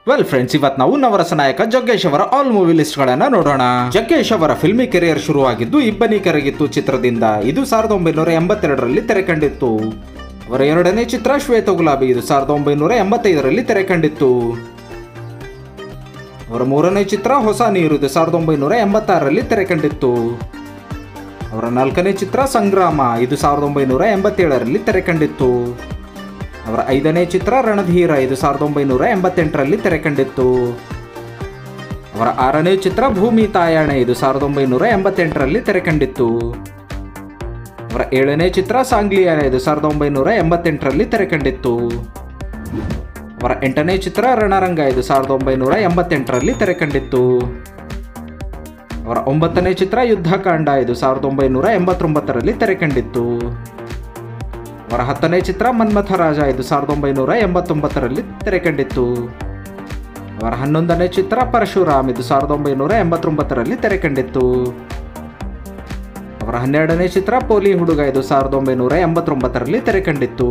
Well friends, ಇವತ್ತು ನಾವು ನವರಸ ನಾಯಕ ಜಗ್ಗೇಶ್ ಅವರ ಆಲ್ ಮೂವಿ ಲಿಸ್ಟ್ ಗಳನ್ನ ನೋಡೋಣ. ಜಗ್ಗೇಶ್ ಅವರ ಫಿಲ್ಮಿ ಕೆರಿಯರ್ ಶುರುವಾಗಿದ್ದು ಇಬ್ಬನಿ ಕರಗಿತ್ತು ಚಿತ್ರದಿಂದ. ಇದು 1982ರಲ್ಲಿ ತೆರೆ ಕಂಡಿತ್ತು. ಅವರ ಎರಡನೇ ಚಿತ್ರ ಶ್ವೇತ ಗುಲಾಬಿ. ಇದು 1985ರಲ್ಲಿ ತೆರೆ ಕಂಡಿತ್ತು. ಅವರ ಮೂರನೇ ಚಿತ್ರ ಹೊಸ ನೀರು. ಇದು 1986ರಲ್ಲಿ ತೆರೆ ಕಂಡಿತ್ತು. ಅವರ ನಾಲ್ಕನೇ ಚಿತ್ರ ಸಂಗ್ರಾಮ. ಇದು 1987ರಲ್ಲಿ ತೆರೆ ಕಂಡಿತ್ತು. ಅವರ ಐದನೇ ಚಿತ್ರ ರಣಧೀರ. ಇದು 1988ರಲ್ಲಿ ತೆರೆ ಕಂಡಿತ್ತು. ಅವರ ಆರನೇ ಚಿತ್ರ ಭೂಮಿ ತಾಯಾಣೆ. ಇದು 1988ರಲ್ಲಿ ತೆರೆ ಕಂಡಿತ್ತು. ಅವರ ಏಳನೇ ಚಿತ್ರ ಸಾಂಗ್ಲಿಯಾನ. ಇದು 1988ರಲ್ಲಿ ತೆರೆ ಕಂಡಿತ್ತು. ಅವರ ಎಂಟನೇ ಚಿತ್ರ ರಣರಂಗ. ಇದು 1988ರಲ್ಲಿ ತೆರೆ ಕಂಡಿತ್ತು. ಅವರ ಒಂಬತ್ತನೇ ಚಿತ್ರ ಯುದ್ಧಕಾಂಡ. ಇದು 1989ರಲ್ಲಿ ತೆರೆ ಕಂಡಿತ್ತು. ಅವರ ಹತ್ತನೇ ಚಿತ್ರ ಮನ್ಮಥ ರಾಜ. ಇದು 1989ರಲ್ಲಿ ತೆರೆ ಕಂಡಿತ್ತು. ಅವರ 11ನೇ ಚಿತ್ರ ಪರಶುರಾಮ್. ಇದು 1989ರಲ್ಲಿ ತೆರೆ ಕಂಡಿತ್ತು. ಅವರ 12ನೇ ಚಿತ್ರ ಪೋಲಿ ಹುಡುಗ. ಇದು 1989ರಲ್ಲಿ ತೆರೆ ಕಂಡಿತ್ತು.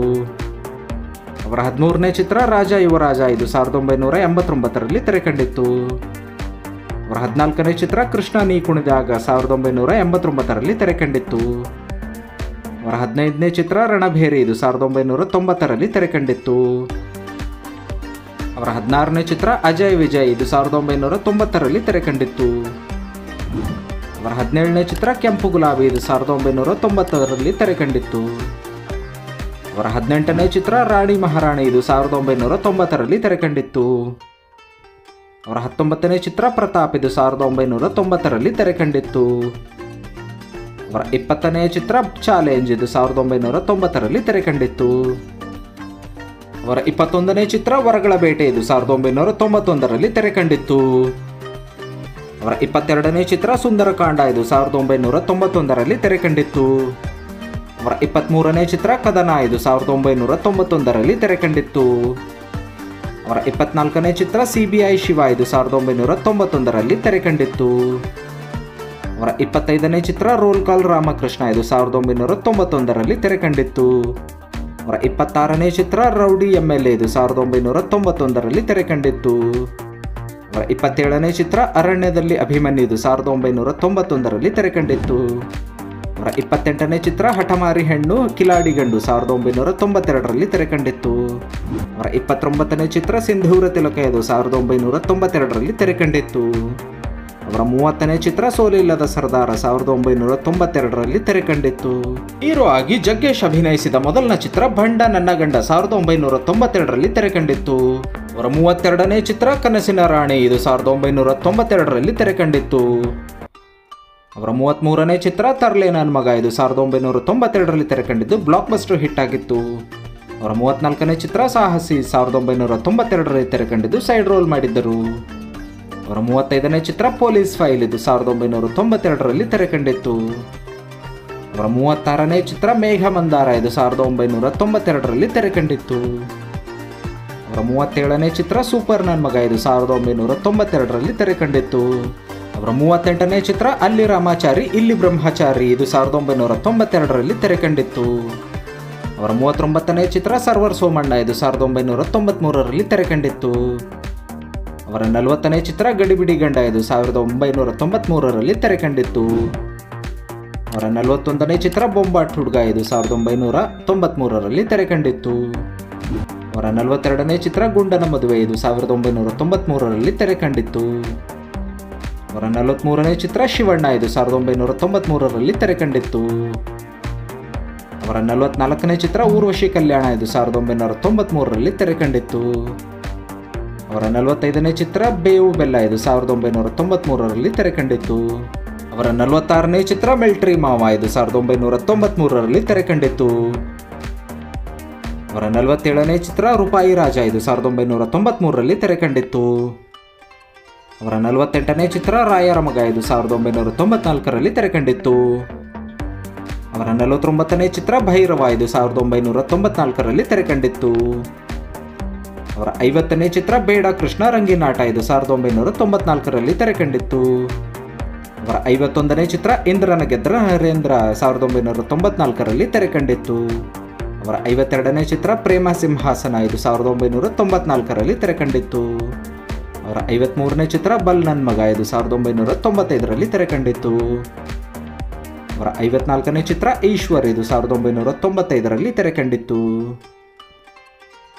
ಅವರ 13ನೇ ಚಿತ್ರ ರಾಜ ಯುವರಾಜ. ಇದು 1989ರಲ್ಲಿ ತೆರೆ ಕಂಡಿತ್ತು. ಅವರ 14ನೇ ಚಿತ್ರ ಕೃಷ್ಣ ನೀ ಕುಣಿದಾಗ 1989ರಲ್ಲಿ ತೆರೆ ಕಂಡಿತ್ತು. ಅವರ 15ನೇ ಚಿತ್ರ ರಣಭೇರಿ. ಇದು 1990ರಲ್ಲಿ ತೆರೆ ಕಂಡಿತ್ತು. ಅವರ 16ನೇ ಚಿತ್ರ ಅಜಯ್ ವಿಜಯ್. ಇದು 1990ರಲ್ಲಿ ತೆರೆ ಕಂಡಿತ್ತು. ಅವರ 17ನೇ ಚಿತ್ರ ಕೆಂಪು ಗುಲಾಬಿ. ಇದು 1990ರಲ್ಲಿ ತೆರೆ ಕಂಡಿತ್ತು. ಅವರ 18ನೇ ಚಿತ್ರ ರಾಣಿ ಮಹಾರಾಣಿ. ಇದು 1990ರಲ್ಲಿ ತೆರೆ ಕಂಡಿತ್ತು. ಅವರ 19ನೇ ಚಿತ್ರ ಪ್ರತಾಪ್. ಇದು 1990ರಲ್ಲಿ ತೆರೆ ಕಂಡಿತ್ತು. ಅವರ 20ನೇ ಚಿತ್ರ ಚಾಲೆಂಜ್. ಇದು 1990ರಲ್ಲಿ ತೆರೆ ಕಂಡಿತ್ತು. ಅವರ 21ನೇ ಚಿತ್ರ ವರಗಳ ಬೇಟೆ. ಇದು 1991ರಲ್ಲಿ ತೆರೆ ಕಂಡಿತ್ತು. ಅವರ 22ನೇ ಚಿತ್ರ ಸುಂದರಕಾಂಡ. ಇದು 1991ರಲ್ಲಿ ತೆರೆ ಕಂಡಿತ್ತು. ಅವರ 23ನೇ ಚಿತ್ರ ಕದನ. ಇದು 1991ರಲ್ಲಿ ತೆರೆ ಕಂಡಿತ್ತು. ಅವರ 24ನೇ ಚಿತ್ರ CBI ಶಿವ. ಇದು 1991ರಲ್ಲಿ ತೆರೆ ಕಂಡಿತ್ತು. ಅವರ 25ನೇ ಚಿತ್ರ ರೋಲ್ ಕಾಲ್ ರಾಮಕೃಷ್ಣ. ಇದು 1991ರಲ್ಲಿ ತೆರೆ ಕಂಡಿತ್ತು. ಅವರ 26ನೇ ಚಿತ್ರ ರೌಡಿ MLA. ಇದು 1991ರಲ್ಲಿ ತೆರೆ ಕಂಡಿತ್ತು. ಅವರ 27ನೇ ಚಿತ್ರ ಅರಣ್ಯದಲ್ಲಿ ಅಭಿಮನ್ಯು. ಇದು 1991ರಲ್ಲಿ ತೆರೆ ಕಂಡಿತ್ತು. ಅವರ 28ನೇ ಚಿತ್ರ ಹಠಮಾರಿ ಹೆಣ್ಣು ಕಿಲಾಡಿ ಗಂಡು 1992ರಲ್ಲಿ ತೆರೆ ಕಂಡಿತ್ತು. ಅವರ 29ನೇ ಚಿತ್ರ ಸಿಂಧೂರ ತಿಲಕ. ಇದು 1992ರಲ್ಲಿ ತೆರೆ ಕಂಡಿತ್ತು. ಅವರ 30ನೇ ಚಿತ್ರ ಸೋಲಿಲ್ಲದ ಸರ್ದಾರ 1992ರಲ್ಲಿ ತೆರೆ ಕಂಡಿತ್ತು. ಹೀರೋ ಆಗಿ ಜಗ್ಗೇಶ್ ಅಭಿನಯಿಸಿದ ಮೊದಲನೇ ಚಿತ್ರ ಭಂಡ ನನ್ನ ಗಂಡ 1992ರಲ್ಲಿ ತೆರೆ ಕಂಡಿತ್ತು. ಅವರ 32ನೇ ಚಿತ್ರ ಕನಸಿನ ರಾಣಿ. ಇದು 1992ರಲ್ಲಿ ತೆರೆ ಕಂಡಿತ್ತು. ಅವರ 33ನೇ ಚಿತ್ರ ತರ್ಲೆ ನನ್ನ ಮಗ. ಇದು 1992ರಲ್ಲಿ ತೆರೆ ಕಂಡಿದ್ದು ಬ್ಲಾಕ್ ಬಸ್ಟರ್ ಹಿಟ್ ಆಗಿತ್ತು. ಅವರ 34ನೇ ಚಿತ್ರ ಸಾಹಸಿ 1992ರಲ್ಲಿ ತೆರೆ ಕಂಡಿದ್ದು ಸೈಡ್ ರೋಲ್ ಮಾಡಿದ್ದರು. ಅವರ 35ನೇ ಚಿತ್ರ ಪೊಲೀಸ್ ಫೈಲ್. ಇದು 1992ರಲ್ಲಿ ತೆರೆ ಕಂಡಿತ್ತು. ಅವರ 36ನೇ ಚಿತ್ರ ಮೇಘ ಮಂದಾರ. ಇದು 1992ರಲ್ಲಿ ತೆರೆ ಕಂಡಿತ್ತು. ಅವರ 37ನೇ ಚಿತ್ರ ಸೂಪರ್ ನನ್ನ ಮಗ. ಇದು 1992ರಲ್ಲಿ ತೆರೆ ಕಂಡಿತ್ತು. ಅವರ 38ನೇ ಚಿತ್ರ ಅಲ್ಲಿ ರಾಮಾಚಾರಿ ಇಲ್ಲಿ ಬ್ರಹ್ಮಚಾರಿ. ಇದು 1992ರಲ್ಲಿ ತೆರೆ ಕಂಡಿತ್ತು. ಅವರ 39ನೇ ಚಿತ್ರ ಸರ್ವರ್ ಸೋಮಣ್ಣ. ಇದು 1993ರಲ್ಲಿ ತೆರೆ ಕಂಡಿತ್ತು. ಅವರ 40ನೇ ಚಿತ್ರ ಗಡಿಬಿಡಿ ಗಂಡ. ಇದು 1993ರಲ್ಲಿ ತೆರೆ ಕಂಡಿತ್ತು. ಅವರ 41ನೇ ಚಿತ್ರ ಬೊಂಬಾಟ್ ಹುಡುಗ. ಇದು 1993ರಲ್ಲಿ ತೆರೆ ಕಂಡಿತ್ತು. ಅವರ 42ನೇ ಚಿತ್ರ ಗುಂಡನ ಮದುವೆ. ಇದು 1993ರಲ್ಲಿ ತೆರೆ ಕಂಡಿತ್ತು. ಅವರ 43ನೇ ಚಿತ್ರ ಶಿವಣ್ಣ. ಇದು 1993ರಲ್ಲಿ ತೆರೆ ಕಂಡಿತ್ತು. ಅವರ 44ನೇ ಚಿತ್ರ ಊರ್ವಶಿ ಕಲ್ಯಾಣ. ಇದು 1993ರಲ್ಲಿ ತೆರೆ ಕಂಡಿತ್ತು. ಅವರ 45ನೇ ಚಿತ್ರ ಬೇವು ಬೆಲ್ಲ. ಇದು 1993ರಲ್ಲಿ ತೆರೆ ಕಂಡಿತ್ತು. ಅವರ 46ನೇ ಚಿತ್ರ ಮಿಲ್ಟ್ರಿ ಮಾವ. ಇದು 1993ರಲ್ಲಿ ತೆರೆ ಕಂಡಿತ್ತು. ಅವರ 47ನೇ ಚಿತ್ರ ರೂಪಾಯಿ ರಾಜ. ಇದು 1993ರಲ್ಲಿ ತೆರೆ ಕಂಡಿತ್ತು. ಅವರ 48ನೇ ಚಿತ್ರ ರಾಯರ ಮಗ. ಇದು 1994ರಲ್ಲಿ ತೆರೆ ಕಂಡಿತ್ತು. ಅವರ 49ನೇ ಚಿತ್ರ ಭೈರವ. ಇದು 1994ರಲ್ಲಿ ತೆರೆ ಕಂಡಿತ್ತು. ಅವರ 50ನೇ ಚಿತ್ರ ಬೇಡ ಕೃಷ್ಣ ರಂಗಿನಾಟ. ಇದು 1994ರಲ್ಲಿ ತೆರೆ ಕಂಡಿತ್ತು. ಅವರ 51ನೇ ಚಿತ್ರ ಇಂದ್ರನ ಗೆದ್ರ ನರೇಂದ್ರ 1994ರಲ್ಲಿ ತೆರೆ ಕಂಡಿತ್ತು. ಅವರ 52ನೇ ಚಿತ್ರ ಪ್ರೇಮ ಸಿಂಹಾಸನ ಇದು 1994ರಲ್ಲಿ ತೆರೆಕಂಡಿತ್ತು. ಅವರ 53ನೇ ಚಿತ್ರ ಬಲ್ ನನ್ನ ಮಗ, ಇದು 1995ರಲ್ಲಿ ತೆರೆಕಂಡಿತ್ತು. ಅವರ 54ನೇ ಚಿತ್ರ ಈಶ್ವರ್, ಇದು 1995ರಲ್ಲಿ ತೆರೆಕಂಡಿತ್ತು.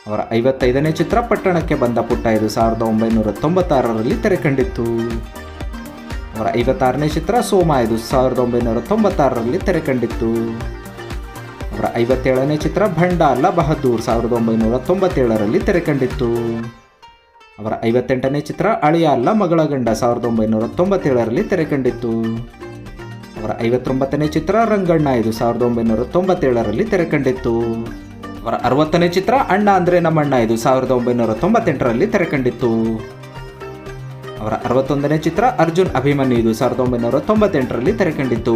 ಅವರ 55ನೇ ಚಿತ್ರ ಪಟ್ಟಣಕ್ಕೆ ಬಂದ ಪುಟ್ಟ, ಇದು 1996ರಲ್ಲಿ ತೆರೆಕಂಡಿತ್ತು. ಅವರ 56ನೇ ಚಿತ್ರ ಸೋಮ, ಇದು 1996ರಲ್ಲಿ ತೆರೆಕಂಡಿತ್ತು. ಅವರ 57ನೇ ಚಿತ್ರ ಭಂಡ ಅಲ್ಲ ಬಹದ್ದೂರ್, 1997ರಲ್ಲಿ ತೆರೆಕಂಡಿತ್ತು. ಅವರ 58ನೇ ಚಿತ್ರ ಅಳಿಯ ಅಲ್ಲ ಮಗಳ ಗಂಡ, 1997ರಲ್ಲಿ ತೆರೆಕಂಡಿತ್ತು. ಅವರ 59ನೇ ಚಿತ್ರ ರಂಗಣ್ಣ, ಇದು 1997ರಲ್ಲಿ ತೆರೆಕಂಡಿತ್ತು. ಅವರ 60ನೇ ಚಿತ್ರ ಅಣ್ಣ ಅಂದ್ರೆ ನಮ್ಮಣ್ಣ, ಇದು 1998ರಲ್ಲಿ ತೆರೆಕಂಡಿತ್ತು. ಅವರ 61ನೇ ಚಿತ್ರ ಅರ್ಜುನ್ ಅಭಿಮನ್ಯು, ಇದು 1998ರಲ್ಲಿ ತೆರೆಕಂಡಿತ್ತು.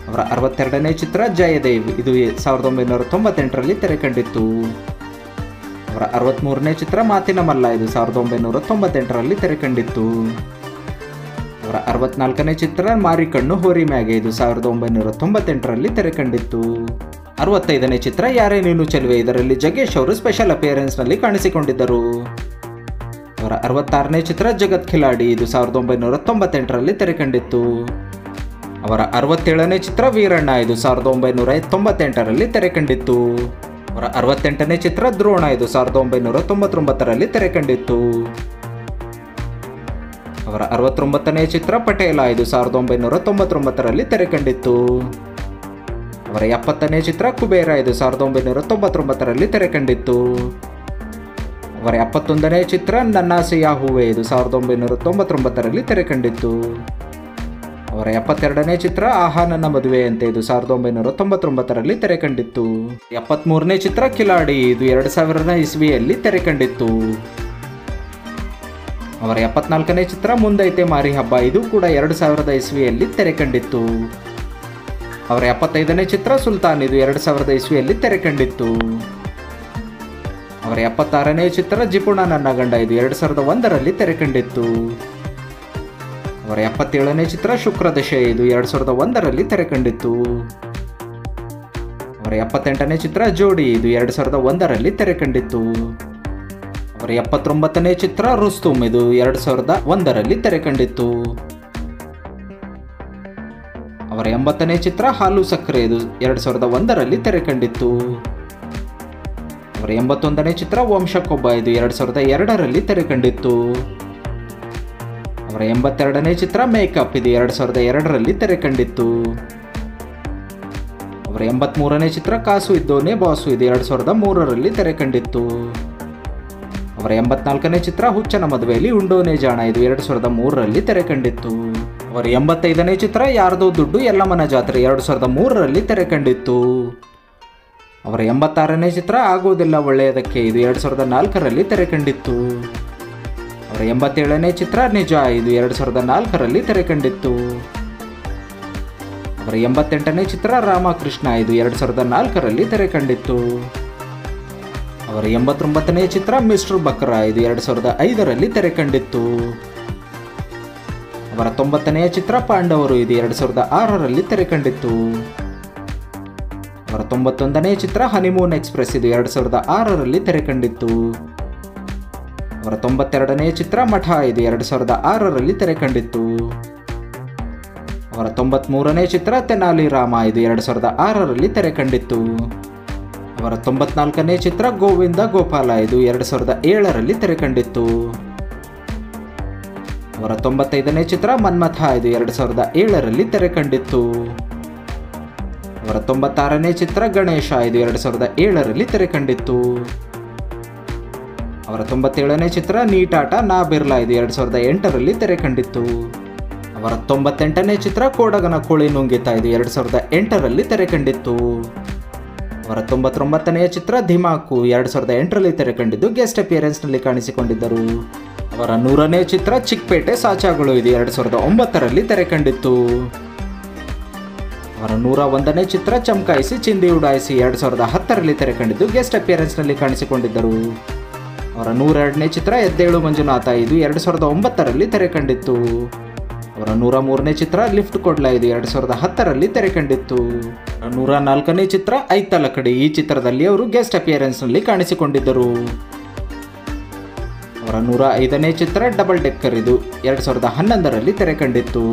ಅವರ 62ನೇ ಚಿತ್ರ ಜಯದೇವ್, ಇದು 1998ರಲ್ಲಿ ತೆರೆಕಂಡಿತ್ತು. ಅವರ 63ನೇ ಚಿತ್ರ ಮಾತಿನ ಮಲ್ಲ, ಇದು 1998ರಲ್ಲಿ ತೆರೆಕಂಡಿತ್ತು. ಅವರ 64ನೇ ಚಿತ್ರ ಮಾರಿಕಣ್ಣು ಹೋರಿ ಮ್ಯಾಗೆ, ಇದು 1998ರಲ್ಲಿ ತೆರೆಕಂಡಿತ್ತು. 65ನೇ ಚಿತ್ರ ಯಾರೇ ನೀನು ಚೆಲುವೆ, ಇದರಲ್ಲಿ ಜಗ್ಗೇಶ್ ಅವರು ಸ್ಪೆಷಲ್ ಅಪಿಯರೆನ್ಸ್ನಲ್ಲಿ ಕಾಣಿಸಿಕೊಂಡಿದ್ದರು. ಅವರ 66ನೇ ಚಿತ್ರ ಜಗತ್ ಖಿಲಾಡಿ, ಇದು 1998ರಲ್ಲಿ ತೆರೆಕಂಡಿತ್ತು. ಅವರ 67ನೇ ಚಿತ್ರ ವೀರಣ್ಣ, ಇದು 1998ರಲ್ಲಿ ತೆರೆಕಂಡಿತ್ತು. ಅವರ 68ನೇ ಚಿತ್ರ ದ್ರೋಣ, ಇದು 1999ರಲ್ಲಿ ತೆರೆಕಂಡಿತ್ತು. ಅವರ 69ನೇ ಚಿತ್ರ ಪಟೇಲ, ಇದು 1999ರಲ್ಲಿ ತೆರೆಕಂಡಿತ್ತು. ಅವರ 70ನೇ ಚಿತ್ರ ಕುಬೇರ, ಇದು 1999ರಲ್ಲಿ ತೆರೆಕಂಡಿತ್ತು. ಅವರ 71ನೇ ಚಿತ್ರ ನನ್ನಾಸೆಯ ಹೂವೆ, ಇದು 1999ರಲ್ಲಿ ತೆರೆಕಂಡಿತ್ತು. ಅವರ 72ನೇ ಚಿತ್ರ ಆಹಾ ನನ್ನ ಮದುವೆ ಅಂತೆ, ಇದು 1999ರಲ್ಲಿ ತೆರೆಕಂಡಿತ್ತು. 73ನೇ ಚಿತ್ರ ಕಿಲಾಡಿ, ಇದು 2000ರ ಇಸ್ವಿಯಲ್ಲಿ ತೆರೆಕಂಡಿತ್ತು. ಅವರ 74ನೇ ಚಿತ್ರ ಮುಂದೈತೆ ಮಾರಿ ಹಬ್ಬ, ಇದು ಕೂಡ 2000ದ ಇಸ್ವಿಯಲ್ಲಿ ತೆರೆಕಂಡಿತ್ತು. ಅವರ 75ನೇ ಚಿತ್ರ ಸುಲ್ತಾನ್, ಇದು 2000ದ ಇಸ್ವಿಯಲ್ಲಿ ತೆರೆಕಂಡಿತ್ತು. ಅವರ 76ನೇ ಚಿತ್ರ ಜಿಪುಣ ನನ್ನ ಗಂಡ, ಇದು 2001ರಲ್ಲಿ ತೆರೆಕಂಡಿತ್ತು. ಅವರ 77ನೇ ಚಿತ್ರ ಶುಕ್ರದಶೆ, ಇದು 2001ರಲ್ಲಿ ತೆರೆಕಂಡಿತ್ತು. ಅವರ 78ನೇ ಚಿತ್ರ ಜೋಡಿ, ಇದು 2001ರಲ್ಲಿ ತೆರೆಕಂಡಿತ್ತು. ಅವರ 79ನೇ ಚಿತ್ರ ರುಸ್ತುಮ್, ಇದು 2001ರಲ್ಲಿ ತೆರೆಕಂಡಿತ್ತು. ಅವರ 80ನೇ ಚಿತ್ರ ಹಾಲು ಸಕ್ಕರೆ, ಇದು 2001ರಲ್ಲಿ ತೆರೆಕಂಡಿತ್ತು. ಅವರ 81ನೇ ಚಿತ್ರ ವಂಶಕ್ಕೊಬ್ಬ, ಇದು 2002ರಲ್ಲಿ ತೆರೆಕಂಡಿತ್ತು. ಅವರ 82ನೇ ಚಿತ್ರ ಮೇಕಪ್, ಇದು 2002ರಲ್ಲಿ ತೆರೆಕಂಡಿತ್ತು. ಅವರ 83ನೇ ಚಿತ್ರ ಕಾಸು ಇದ್ದೋನೆ ಬಾಸು, ಇದು 2003ರಲ್ಲಿ ತೆರೆಕಂಡಿತ್ತು. ಅವರ 84ನೇ ಚಿತ್ರ ಹುಚ್ಚನ ಮದುವೆಯಲ್ಲಿ ಉಂಡೋನೆ ಜಾಣ, ಇದು 2003ರಲ್ಲಿ ತೆರೆಕಂಡಿತ್ತು. ಅವರ 85ನೇ ಚಿತ್ರ ಯಾರ್ದೋ ದುಡ್ಡು ಎಲ್ಲಮ್ಮನ ಜಾತ್ರೆ, 2003ರಲ್ಲಿ ತೆರೆಕಂಡಿತ್ತು. ಅವರ 86ನೇ ಚಿತ್ರ ಆಗೋದಿಲ್ಲ ಒಳ್ಳೆಯದಕ್ಕೆ, ಇದು 2004ರಲ್ಲಿ ತೆರೆಕಂಡಿತ್ತು. ಅವರ 87ನೇ ಚಿತ್ರ ನಿಜ, ಇದು 2004ರಲ್ಲಿ ತೆರೆಕಂಡಿತ್ತು. ಅವರ 88ನೇ ಚಿತ್ರ ರಾಮಕೃಷ್ಣ, ಇದು 2004ರಲ್ಲಿ ತೆರೆಕಂಡಿತ್ತು. ಅವರ 89ನೇ ಚಿತ್ರ ಮಿಸ್ಟರ್ ಬಕ್ರ, ಇದು 2005ರಲ್ಲಿ ತೆರೆಕಂಡಿತ್ತು. ಅವರ 90ನೇ ಚಿತ್ರ ಪಾಂಡವರು, ಇದು 2006ರಲ್ಲಿ ತೆರೆಕಂಡಿತ್ತು. ಅವರ 91ನೇ ಚಿತ್ರ ಹನಿಮೂನ್ ಎಕ್ಸ್ಪ್ರೆಸ್, ಇದು 2006ರಲ್ಲಿ ತೆರೆಕಂಡಿತ್ತು. ಅವರ 92ನೇ ಚಿತ್ರ ಮಠ, ಇದು 2006ರಲ್ಲಿ ತೆರೆಕಂಡಿತ್ತು. ಅವರ 93ನೇ ಚಿತ್ರ ತೆನಾಲಿ ರಾಮ, ಇದು 2006ರಲ್ಲಿ ತೆರೆಕಂಡಿತ್ತು. ಅವರ 94ನೇ ಚಿತ್ರ ಗೋವಿಂದ ಗೋಪಾಲ, ಇದು 2007ರಲ್ಲಿ ತೆರೆಕಂಡಿತ್ತು. ಅವರ 95ನೇ ಚಿತ್ರ ಮನ್ಮಥ, ಇದು 2007ರಲ್ಲಿ ತೆರೆಕಂಡಿತ್ತು. ಅವರ 96ನೇ ಚಿತ್ರ ಗಣೇಶ, ಇದು 2007ರಲ್ಲಿ ತೆರೆಕಂಡಿತ್ತು. ಅವರ 97ನೇ ಚಿತ್ರ ನೀಟಾಟ ನಾ ಬಿರ್ಲಾ, ಇದು 2008ರಲ್ಲಿ ತೆರೆಕಂಡಿತ್ತು. ಅವರ 98ನೇ ಚಿತ್ರ ಕೋಡಗನ ಕೋಳಿ ನುಂಗಿತ, ಇದು 2008ರಲ್ಲಿ ತೆರೆಕಂಡಿತ್ತು. ಅವರ 99ನೇ ಚಿತ್ರ ಧಿಮಾಕು, 2008ರಲ್ಲಿ ತೆರೆಕಂಡಿದ್ದು ಗೆಸ್ಟ್ ಅಪಿಯರೆನ್ಸ್ನಲ್ಲಿ ಕಾಣಿಸಿಕೊಂಡಿದ್ದರು. ಅವರ 100ನೇ ಚಿತ್ರ ಚಿಕ್ಕಪೇಟೆ ಸಾಚಾಗಳು, ಇದು 2009ರಲ್ಲಿ ತೆರೆಕಂಡಿತ್ತು. ಅವರ 101ನೇ ಚಿತ್ರ ಚಮಕಾಯಿಸಿ ಚಿಂದಿ ಉಡಾಯಿಸಿ, 2010ರಲ್ಲಿ ತೆರೆಕಂಡಿದ್ದು ಗೆಸ್ಟ್ ಅಪಿಯರೆನ್ಸ್ನಲ್ಲಿ ಕಾಣಿಸಿಕೊಂಡಿದ್ದರು. ಅವರ 102ನೇ ಚಿತ್ರ ಎದ್ದೇಳು ಮಂಜುನಾಥ, ಇದು 2009ರಲ್ಲಿ ತೆರೆಕಂಡಿತ್ತು. ಅವರ 103ನೇ ಚಿತ್ರ ಲಿಫ್ಟ್ ಕೊಡ್ಲಾ, ಇದು 2010ರಲ್ಲಿ ತೆರೆಕಂಡಿತ್ತು. 104ನೇ ಚಿತ್ರ ಐತಲಕಡಿ, ಈ ಚಿತ್ರದಲ್ಲಿ ಅವರು ಗೆಸ್ಟ್ ಅಪಿಯರೆನ್ಸ್ನಲ್ಲಿ ಕಾಣಿಸಿಕೊಂಡಿದ್ದರು. ಅವರ 105ನೇ ಚಿತ್ರ ಡಬಲ್ ಡೆಕ್ಕರ್, ಇದು 2011ರಲ್ಲಿ ತೆರೆ ಕಂಡಿತ್ತು.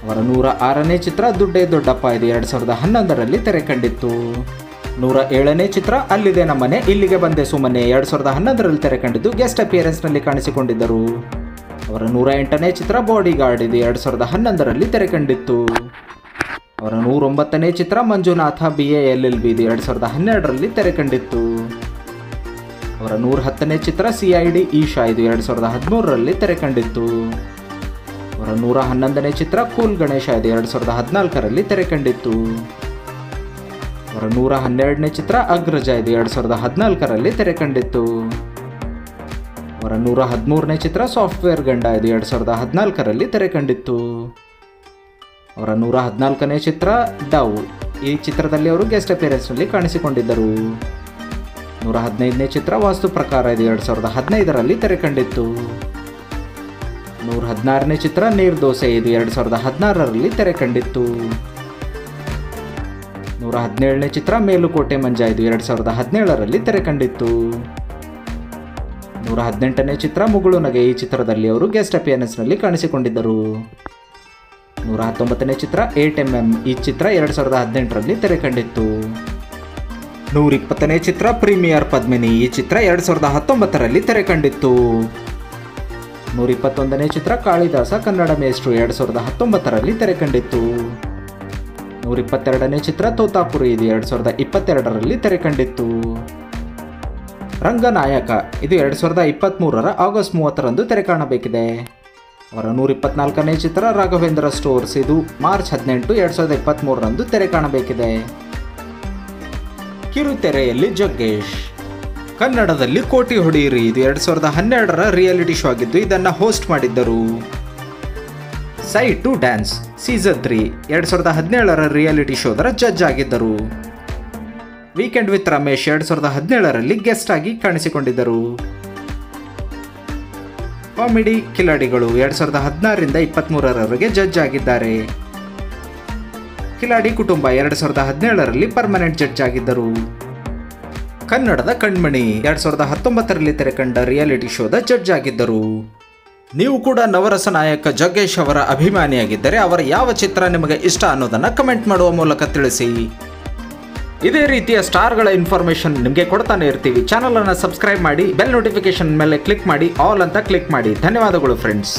ಅವರ 106ನೇ ಚಿತ್ರ ದುಡ್ಡೇ ದೊಡ್ಡಪ್ಪ, ಇದು 2011ರಲ್ಲಿ ತೆರೆ ಕಂಡಿತ್ತು. 107ನೇ ಚಿತ್ರ ಅಲ್ಲಿದೆ ನಮ್ಮನೆ ಇಲ್ಲಿಗೆ ಬಂದೆ ಸುಮ್ಮನೆ, 2011ರಲ್ಲಿ ತೆರೆ ಕಂಡಿದ್ದು, ಗೆಸ್ಟ್ ಅಪಿಯರೆನ್ಸ್ನಲ್ಲಿ ಕಾಣಿಸಿಕೊಂಡಿದ್ದರು. ಅವರ 108ನೇ ಚಿತ್ರ ಬಾಡಿ ಗಾರ್ಡ್, ಇದು 2011ರಲ್ಲಿ ತೆರೆ ಕಂಡಿತ್ತು. ಅವರ 109ನೇ ಚಿತ್ರ ಮಂಜುನಾಥ BA LLB, ಇದು 2012ರಲ್ಲಿ ತೆರೆ ಕಂಡಿತ್ತು. ಅವರ 110ನೇ ಚಿತ್ರ CID ಈಶಾ, ಇದು 2013ರಲ್ಲಿ ತೆರೆ ಕಂಡಿತ್ತು. ಅವರ 111ನೇ ಚಿತ್ರ ಕೂಲ್ ಗಣೇಶ, ಇದು 2014ರಲ್ಲಿ ತೆರೆ ಕಂಡಿತ್ತು. ಅವರ 112ನೇ ಚಿತ್ರ ಅಗ್ರಜ, ಇದು 2014ರಲ್ಲಿ ತೆರೆ ಕಂಡಿತ್ತು. ಅವರ 113ನೇ ಚಿತ್ರ ಸಾಫ್ಟ್ವೇರ್ ಗಂಡ, ಇದು 2014ರಲ್ಲಿ ತೆರೆ ಕಂಡಿತ್ತು. ಅವರ 114ನೇ ಚಿತ್ರ ಡವ್, ಈ ಚಿತ್ರದಲ್ಲಿ ಅವರು ಗೆಸ್ಟ್ ಅಪಿಯರೆನ್ಸ್ನಲ್ಲಿ ಕಾಣಿಸಿಕೊಂಡಿದ್ದರು. 115ನೇ ಚಿತ್ರ ವಾಸ್ತು ಪ್ರಕಾರ, ಇದು 2015ರಲ್ಲಿ ತೆರೆ ಕಂಡಿತ್ತು. 116ನೇ ಚಿತ್ರ ನೀರ್ದೋಸೆ, ಇದು 2016ರಲ್ಲಿ ತೆರೆ ಕಂಡಿತ್ತು. 117ನೇ ಚಿತ್ರ ಮೇಲುಕೋಟೆ ಮಂಜ, ಇದು 2017ರಲ್ಲಿ ತೆರೆ ಕಂಡಿತ್ತು. 118ನೇ ಚಿತ್ರ ಮುಗುಳು ನಗೆ, ಈ ಚಿತ್ರದಲ್ಲಿ ಅವರು ಗೆಸ್ಟ್ ಅಪಿಯರೆನ್ಸ್ನಲ್ಲಿ ಕಾಣಿಸಿಕೊಂಡಿದ್ದರು. 119ನೇ ಚಿತ್ರ 8mm, ಈ ಚಿತ್ರ 2018ರಲ್ಲಿ ತೆರೆ ಕಂಡಿತ್ತು. 120ನೇ ಚಿತ್ರ ಪ್ರೀಮಿಯರ್ ಪದ್ಮಿನಿ, ಈ ಚಿತ್ರ 2019ರಲ್ಲಿ ತೆರೆ ಕಂಡಿತ್ತು. 121ನೇ ಚಿತ್ರ ಕಾಳಿದಾಸ ಕನ್ನಡ ಮೇಷ್ಟ್ರು, 2019ರಲ್ಲಿ ತೆರೆ ಕಂಡಿತ್ತು. 122ನೇ ಚಿತ್ರ ತೋತಾಪುರಿ, ಇದು 2022ರಲ್ಲಿ ತೆರೆ ಕಂಡಿತ್ತು. ರಂಗನಾಯಕ, ಇದು 2023ರ ಆಗಸ್ಟ್ 30ರಂದು ತೆರೆ ಕಾಣಬೇಕಿದೆ. ಅವರ 124ನೇ ಚಿತ್ರ ರಾಘವೇಂದ್ರ ಸ್ಟೋರ್ಸ್, ಇದು ಮಾರ್ಚ್ 18, 2023ರಂದು ತೆರೆ ಕಾಣಬೇಕಿದೆ. ಕಿರುತೆರೆಯಲ್ಲಿ ಜಗ್ಗೇಶ್, ಕನ್ನಡದಲ್ಲಿ ಕೋಟಿ ಹೊಡೆಯಿರಿ, ಇದು 2012ರ ರಿಯಾಲಿಟಿ ಶೋ ಆಗಿದ್ದು ಇದನ್ನು ಹೋಸ್ಟ್ ಮಾಡಿದ್ದರು. ಸೈ ಟು ಡ್ಯಾನ್ಸ್ ಸೀಸನ್ 3 2017ರ ರಿಯಾಲಿಟಿ ಶೋದರ ಜಡ್ಜ್ ಆಗಿದ್ದರು. ವೀಕೆಂಡ್ ವಿತ್ ರಮೇಶ್ 2017ರಲ್ಲಿ ಗೆಸ್ಟ್ ಆಗಿ ಕಾಣಿಸಿಕೊಂಡಿದ್ದರು. ಕಾಮಿಡಿ ಕಿಲಾಡಿಗಳು 2016ರಿಂದ 23ರವರೆಗೆ ಜಡ್ಜ್ ಆಗಿದ್ದಾರೆ. ಕಿಲಾಡಿ ಕುಟುಂಬ 2017ರಲ್ಲಿ ಪರ್ಮನೆಂಟ್ ಜಡ್ಜ್ ಆಗಿದ್ದರು. ಕನ್ನಡದ ಕಣ್ಮಣಿ 2019ರಲ್ಲಿ ತೆರೆಕಂಡ ರಿಯಾಲಿಟಿ ಶೋದ ಜಡ್ಜ್ ಆಗಿದ್ದರು. ನೀವು ಕೂಡ ನವರಸ ನಾಯಕ ಜಗ್ಗೇಶ್ ಅವರ ಅಭಿಮಾನಿಯಾಗಿದ್ದರೆ ಅವರ ಯಾವ ಚಿತ್ರ ನಿಮಗೆ ಇಷ್ಟ ಅನ್ನೋದನ್ನು ಕಮೆಂಟ್ ಮಾಡುವ ಮೂಲಕ ತಿಳಿಸಿ. ಇದೇ ರೀತಿಯ ಸ್ಟಾರ್ಗಳ ಇನ್ಫಾರ್ಮೇಷನ್ ನಿಮಗೆ ಕೊಡ್ತಾನೆ ಇರ್ತೀವಿ. ಚಾನಲ್ ಅನ್ನು ಸಬ್ಸ್ಕ್ರೈಬ್ ಮಾಡಿ, ಬೆಲ್ ನೋಟಿಫಿಕೇಶನ್ ಮೇಲೆ ಕ್ಲಿಕ್ ಮಾಡಿ, ಆಲ್ ಅಂತ ಕ್ಲಿಕ್ ಮಾಡಿ. ಧನ್ಯವಾದಗಳು ಫ್ರೆಂಡ್ಸ್.